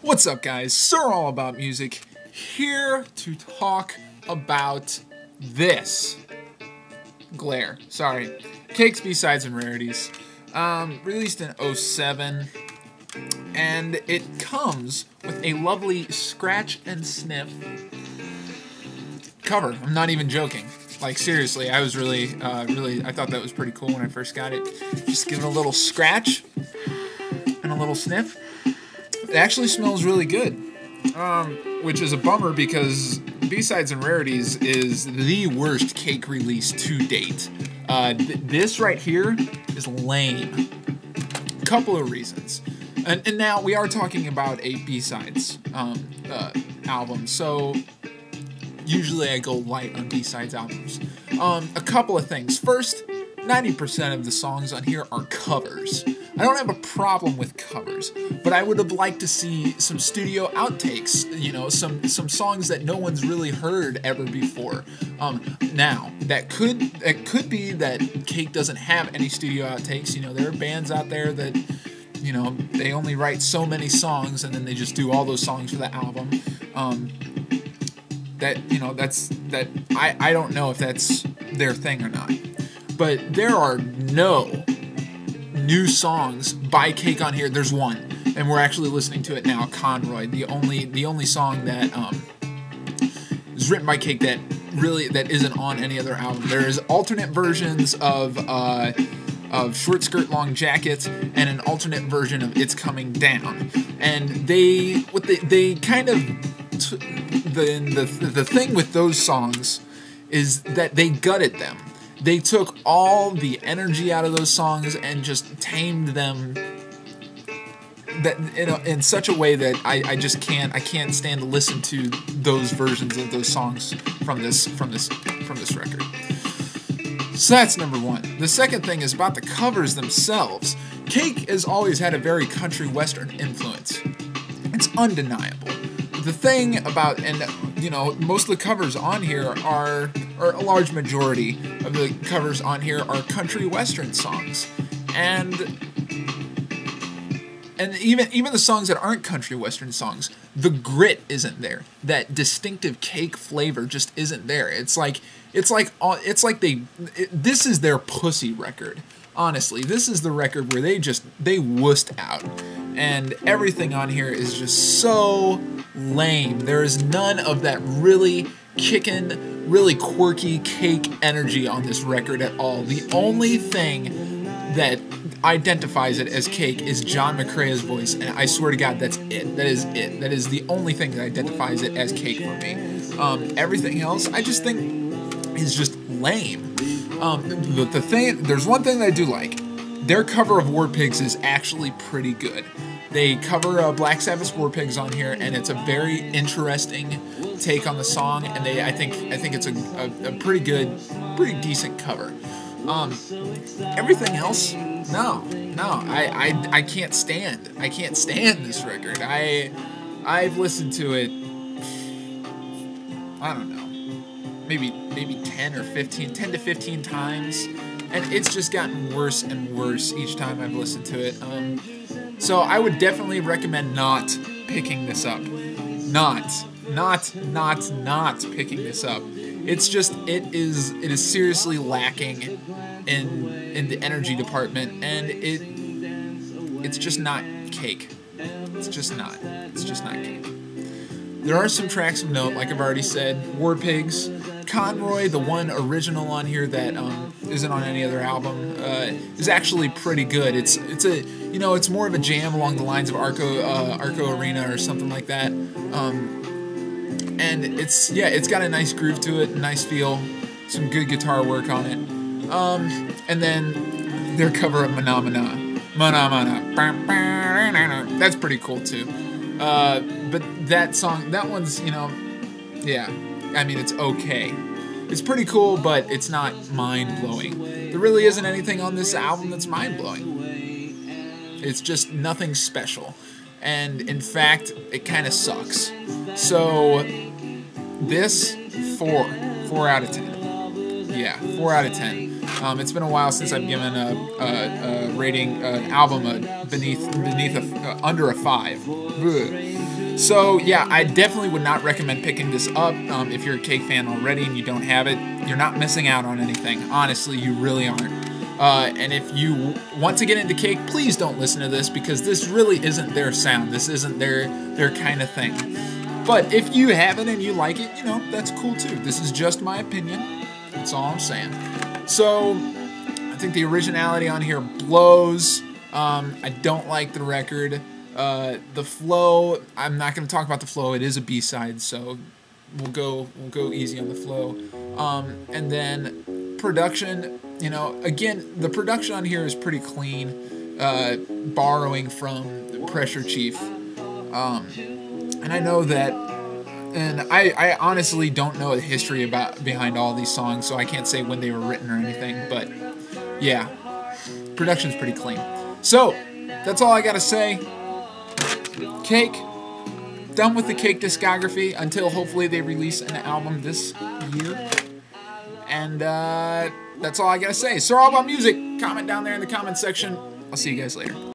What's up, guys? SirAllAboutMusic here to talk about this. Glare. Sorry. Cake's B-Sides and Rarities. Released in 07. And it comes with a lovely scratch and sniff cover. I'm not even joking. Like, seriously, I was really, I thought that was pretty cool when I first got it. Just give it a little scratch and a little sniff. It actually smells really good, which is a bummer because B-Sides and Rarities is the worst Cake release to date. This right here is lame. Couple of reasons. And now we are talking about a B-Sides album, so usually I go light on B-Sides albums. A couple of things. First, 90% of the songs on here are covers. I don't have a problem with covers, but I would have liked to see some studio outtakes, you know, some songs that no one's really heard ever before. Now, it could be that Cake doesn't have any studio outtakes. You know, there are bands out there that, you know, they only write so many songs and then they just do all those songs for the album. I don't know if that's their thing or not. But there are no new songs by Cake on here. There's one, and we're actually listening to it now, Conroy, the only song that is written by Cake that isn't on any other album. There's alternate versions of Short Skirt Long Jacket and an alternate version of It's Coming Down. And the thing with those songs is that they gutted them. They took all the energy out of those songs and just tamed them in such a way that I can't stand to listen to those versions of those songs from this record. So that's number one. The second thing is about the covers themselves. Cake has always had a very country western influence. It's undeniable. The thing about, and you know, most of the covers on here or a large majority of the covers on here are country western songs, and even the songs that aren't country western songs, the grit isn't there. That distinctive Cake flavor just isn't there. This is their pussy record. Honestly, this is the record where they wussed out, and everything on here is just so lame. There is none of that really kickin', really quirky Cake energy on this record at all. The only thing that identifies it as Cake is John McCrea's voice, and I swear to God, that's it. That is it. That is the only thing that identifies it as Cake for me. Everything else, I just think, is just lame. There's one thing that I do like. Their cover of War Pigs is actually pretty good. They cover Black Sabbath's War Pigs on here, and it's a very interesting take on the song. And I think it's a pretty good, pretty decent cover. Everything else, no, I can't stand. I can't stand this record. I've listened to it, I don't know, maybe 10 to 15 times, and it's just gotten worse and worse each time I've listened to it. So I would definitely recommend not picking this up. Not picking this up. It's just, it is seriously lacking in the energy department, and it's just not Cake. It's just not Cake. There are some tracks of note, like I've already said. War Pigs, Conroy, the one original on here that isn't on any other album, is actually pretty good. It's more of a jam along the lines of Arco Arena or something like that. And it's got a nice groove to it, a nice feel, some good guitar work on it. And then their cover of Mana Mana. That's pretty cool too. But that song, that one's, yeah, I mean, it's okay. It's pretty cool, but it's not mind-blowing. There really isn't anything on this album that's mind-blowing. It's just nothing special. And, in fact, it kind of sucks. So, this, 4 out of 10. Yeah, 4 out of 10. It's been a while since I've given a rating, an album beneath under a 5. Ugh. So yeah, I definitely would not recommend picking this up. If you're a Cake fan already and you don't have it, you're not missing out on anything. Honestly, you really aren't. And if you want to get into Cake, please don't listen to this, because this really isn't their sound. This isn't their kind of thing. But if you have it and you like it, you know, that's cool too. This is just my opinion. That's all I'm saying. So I think the originality on here blows. I don't like the record. The flow, I'm not going to talk about the flow. It is a B-side, so we'll go easy on the flow. And then production, you know, again, the production on here is pretty clean, borrowing from Pressure Chief. And I know that, and I honestly don't know the history behind all these songs, so I can't say when they were written or anything, but yeah, production's pretty clean. So, that's all I gotta say. Cake, done with the Cake discography until hopefully they release an album this year. And that's all I gotta say. SirAllAboutMusic, comment down there in the comment section. I'll see you guys later.